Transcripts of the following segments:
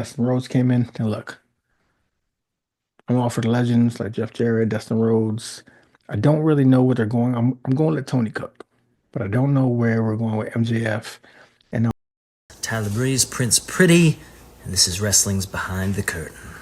Dustin Rhodes came in. And look, I'm all for the legends like Jeff Jarrett, Dustin Rhodes. I don't really know where they're going. I'm going to let Tony cook, but I don't know where we're going with MJF. And Tyler Breeze, Prince Pretty, and this is Wrestling's Behind the Curtain.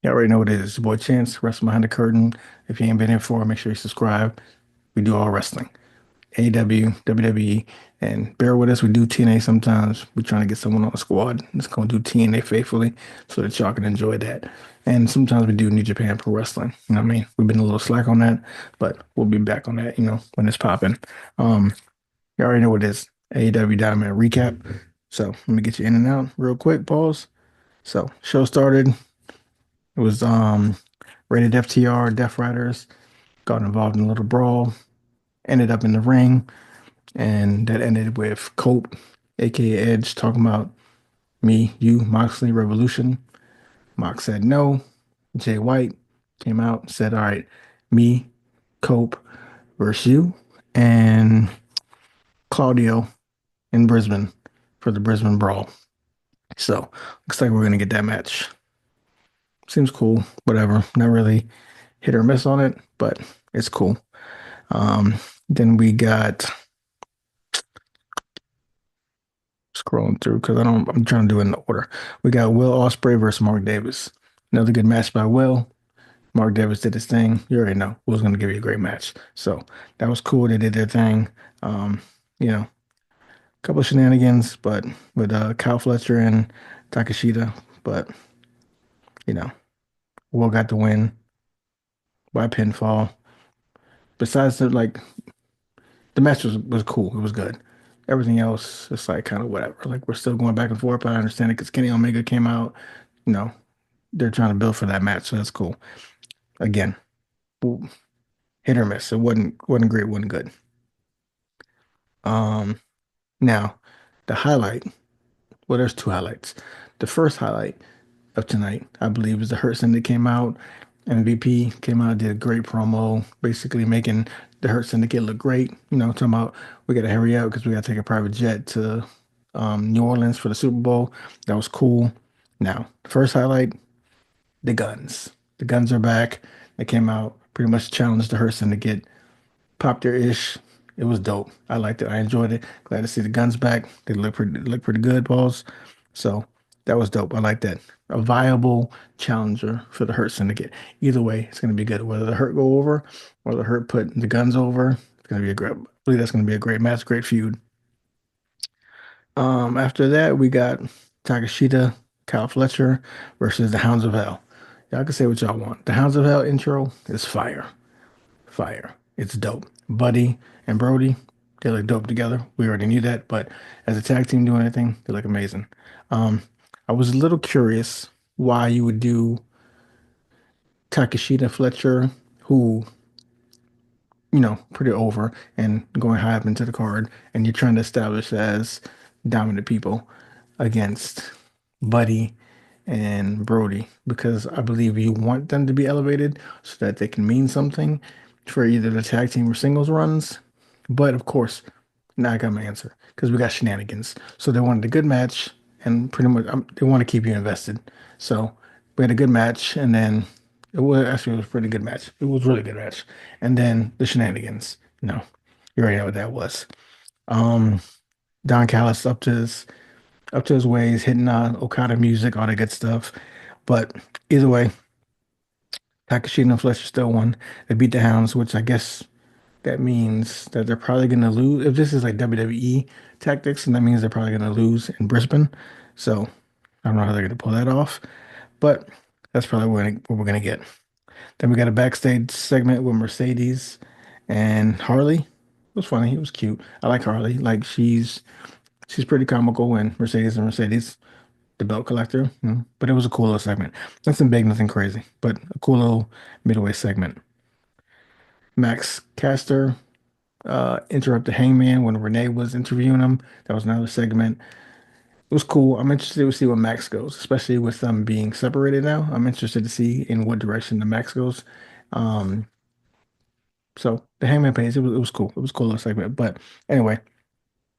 you already know what it is. It's your boy Chance, Wrestling Behind the Curtain. If you ain't been here before, make sure you subscribe. We do all wrestling. AEW, WWE, and bear with us. We do TNA sometimes. We're trying to get someone on the squad that's going to do TNA faithfully so that y'all can enjoy that. And sometimes we do New Japan Pro Wrestling. You know what I mean? We've been a little slack on that, but we'll be back on that, when it's popping. Um, you already know what it is. AEW Dynamite recap. So let me get you in and out real quick. Pause. So show started. It was rated FTR, Death Riders, got involved in a little brawl, ended up in the ring. And that ended with Cope, aka Edge, talking about me, you, Moxley, Revolution. Mox said no. Jay White came out, said, all right, me, Cope versus you, and Claudio in Brisbane for the Brisbane Brawl. So looks like we're gonna get that match. Seems cool, whatever. Not really hit or miss on it, but it's cool. Um, then we got scrolling through because I'm trying to do it in order. We got Will Ospreay versus Mark Davis. Another good match by Will. Mark Davis did his thing. You already know Will's gonna give you a great match. So that was cool. They did their thing. You know, a couple of shenanigans, but with Kyle Fletcher and Takashita. But you know, Will got the win by pinfall. Besides the match was cool. It was good. Everything else is like kind of whatever. Like we're still going back and forth, but I understand it because Kenny Omega came out. You know, they're trying to build for that match, so that's cool. Again, hit or miss. It wasn't great, wasn't good. Um, Now the highlight. Well, there's two highlights. The first highlight of tonight, I believe, is the Hurt Syndicate came out. MVP came out, did a great promo, basically making the Hurt Syndicate look great. Talking about we got to hurry up because we got to take a private jet to New Orleans for the Super Bowl. That was cool. Now, the first highlight, the guns. The guns are back. They came out, pretty much challenged the Hurt Syndicate, popped their ish. It was dope. I liked it. I enjoyed it. Glad to see the guns back. They look pretty good, balls. So that was dope. I like that. A viable challenger for the Hurt Syndicate. Either way, it's gonna be good. Whether the Hurt go over or the Hurt put the guns over, it's gonna be a great. I believe that's gonna be a great match, great feud. After that, we got Takashita, Kyle Fletcher versus the Hounds of Hell. Y'all can say what y'all want. The Hounds of Hell intro is fire. Fire. It's dope. Buddy and Brody, they look dope together. We already knew that, but as a tag team doing anything, they look amazing. Um, I was a little curious why you would do Takashita Fletcher, who, pretty over and going high up into the card, and you're trying to establish as dominant people against Buddy and Brody, because I believe you want them to be elevated so that they can mean something for either the tag team or singles runs. But of course, now I got my answer because we got shenanigans. So they wanted a good match and pretty much they want to keep you invested. So we had a good match, and then it was a pretty good match. It was a really good match. And then the shenanigans. No, you already know what that was. Um, Don Callis up to his ways, hitting Okada music, all that good stuff. But either way, Takashita and Fletcher still won. They beat the Hounds, which I guess that means that they're probably going to lose. If this is like WWE tactics, and that means they're probably going to lose in Brisbane. So I don't know how they're going to pull that off, but that's probably what we're going to get. Then we got a backstage segment with Mercedes and Harley. It was funny. It was cute. I like Harley. Like she's pretty comical, and Mercedes the belt collector. But it was a cool little segment. Nothing big, nothing crazy, but a cool little midway segment. Max Caster interrupted Hangman when Renee was interviewing him. That was another segment. It was cool. I'm interested to see where Max goes, especially with them being separated now. I'm interested to see in what direction the Max goes. Um, so the Hangman page, it was cool. It was a cool little segment. But anyway,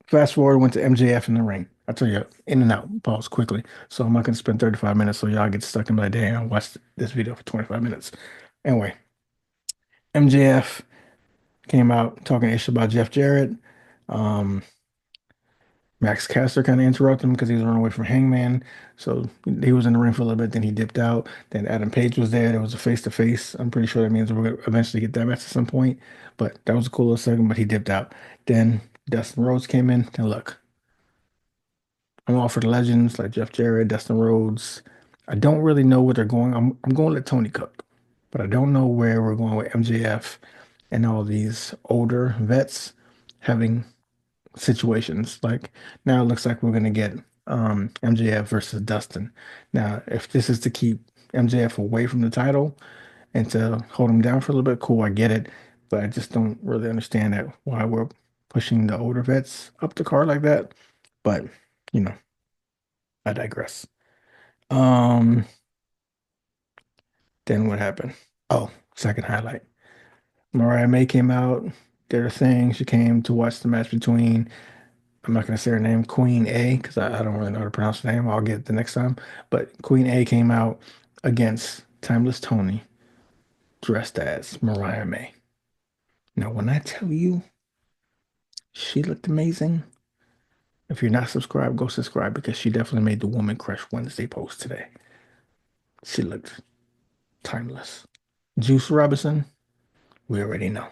fast forward, went to MJF in the ring. I tell you, in and out, pause quickly. So I'm not gonna spend 35 minutes so y'all get stuck and be like, damn, I watched this video for 25 minutes. Anyway, MJF came out talking ish about Jeff Jarrett. Um, Max Caster kind of interrupted him because he was running away from Hangman. So he was in the ring for a little bit, then he dipped out. Then Adam Page was there. There was a face-to-face. I'm pretty sure that means we're gonna eventually get that match at some point. But that was a cool little segment, but he dipped out. Then Dustin Rhodes came in, and look, I'm all for the legends like Jeff Jarrett, Dustin Rhodes. I don't really know where they're going. I'm going to let Tony cook, but I don't know where we're going with MJF and all these older vets having situations. Like now it looks like we're gonna get MJF versus Dustin. Now, if this is to keep MJF away from the title and to hold him down for a little bit, cool, I get it. But I just don't really understand that why we're pushing the older vets up the card like that. But you know, I digress. Um, then what happened? Oh, second highlight. Mariah May came out, did her thing. She came to watch the match between I'm not going to say her name, Queen A, because I don't really know how to pronounce her name. I'll get it the next time. But Queen A came out against Timeless Tony, dressed as Mariah May. Now, when I tell you she looked amazing, if you're not subscribed, go subscribe because she definitely made the Woman Crush Wednesday post today. She looked timeless. Juice Robinson, we already know.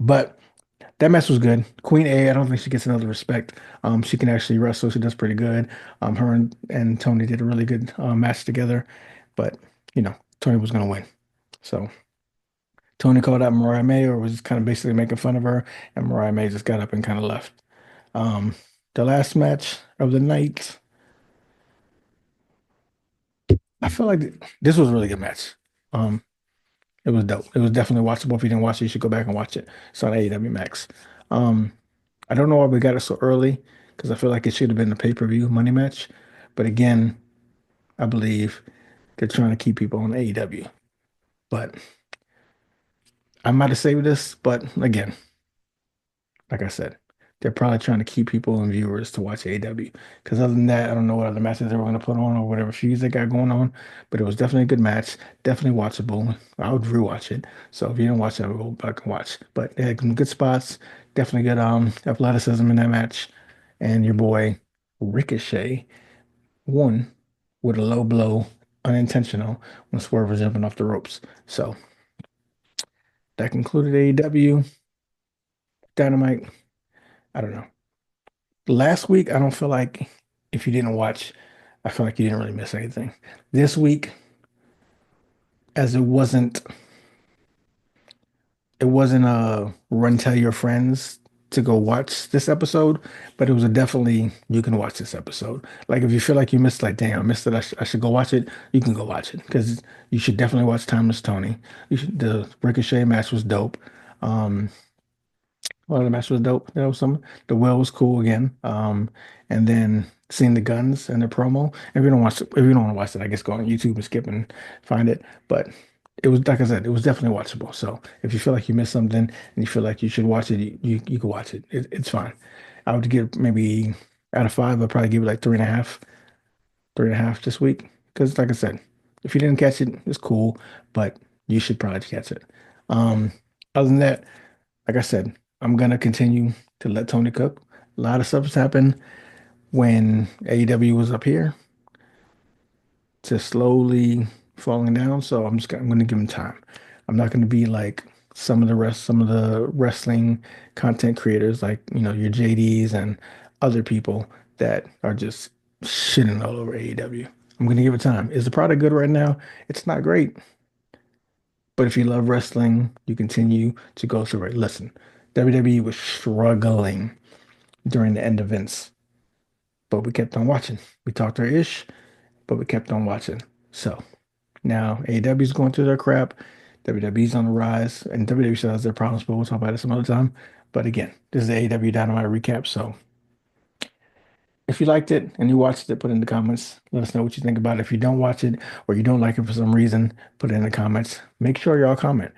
But that match was good. Queen A, I don't think she gets enough respect. She can actually wrestle. She does pretty good. Her and Tony did a really good match together, but Tony was gonna win. So Tony called out Mariah May, or was kind of basically making fun of her, and Mariah May just got up and kind of left. Um, the last match of the night, I feel like this was a really good match. Um, it was dope. It was definitely watchable. If you didn't watch it, you should go back and watch it. It's on AEW Max. Um, I don't know why we got it so early because I feel like it should have been the pay-per-view money match. But again, I believe they're trying to keep people on AEW. But I might have saved this, but again, like I said, they're probably trying to keep people and viewers to watch AEW. Because other than that, I don't know what other matches they were going to put on or whatever feuds they got going on. But it was definitely a good match, definitely watchable. I would rewatch it. So if you didn't watch it, go back and watch. But they had some good spots, definitely good athleticism in that match. And your boy Ricochet won with a low blow, unintentional, when Swerve was jumping off the ropes. So that concluded AEW Dynamite. I don't know. Last week, I don't feel like if you didn't watch, I feel like you didn't really miss anything. This week, as it wasn't a run tell your friends to go watch this episode, but it was a definitely you can watch this episode. Like if you feel like you missed, like damn, I missed it, I should go watch it. You can go watch it because you should definitely watch Timeless Tony. The Ricochet match was dope. Um, well, the match was dope. There was some. The well was cool again. And then seeing the guns and the promo. If you don't want to watch it, I guess go on YouTube and skip and find it. But it was like I said, it was definitely watchable. So if you feel like you missed something and you feel like you should watch it, you can watch it. It's fine. I would give maybe out of five, I'd probably give it like 3.5, 3.5 this week. Because like I said, if you didn't catch it, it's cool, but you should probably catch it. Um, other than that. Like I said, I'm gonna continue to let Tony cook. A lot of stuff has happened when AEW was up here to slowly falling down. So I'm gonna give him time. I'm not gonna be like some of the wrestling content creators, like your JDs and other people that are just shitting all over AEW. I'm gonna give it time. Is the product good right now? It's not great, but if you love wrestling, you continue to go through it. Listen, WWE was struggling during the end events, but we kept on watching. We talked our ish, but we kept on watching. So now AEW is going through their crap. WWE's on the rise, and WWE still has their problems, but we'll talk about it some other time. But again, this is the AEW Dynamite recap. So if you liked it and you watched it, put it in the comments. Let us know what you think about it. If you don't watch it or you don't like it for some reason, put it in the comments. Make sure y'all comment.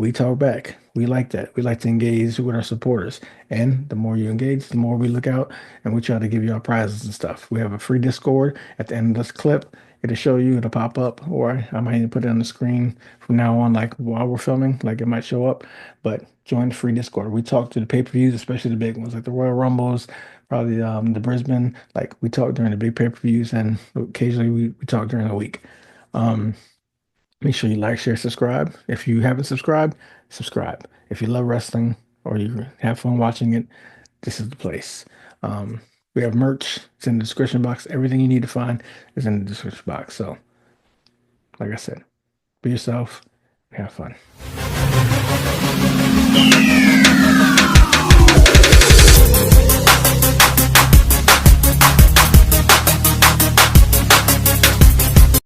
We talk back. We like that. We like to engage with our supporters. And the more you engage, the more we look out and we try to give you our prizes and stuff. We have a free Discord at the end of this clip. It'll show you, it'll pop up, or I might even put it on the screen from now on, like while we're filming, like it might show up. But join the free Discord. We talk to the pay-per-views, especially the big ones, like the Royal Rumbles, probably the Brisbane. Like we talk during the big pay-per-views, and occasionally we talk during the week. Um, Make sure you like, share, subscribe. If you haven't subscribed, subscribe. If you love wrestling or you have fun watching it, this is the place. Um, we have merch. It's in the description box. Everything you need to find is in the description box. So, like I said, be yourself, have fun.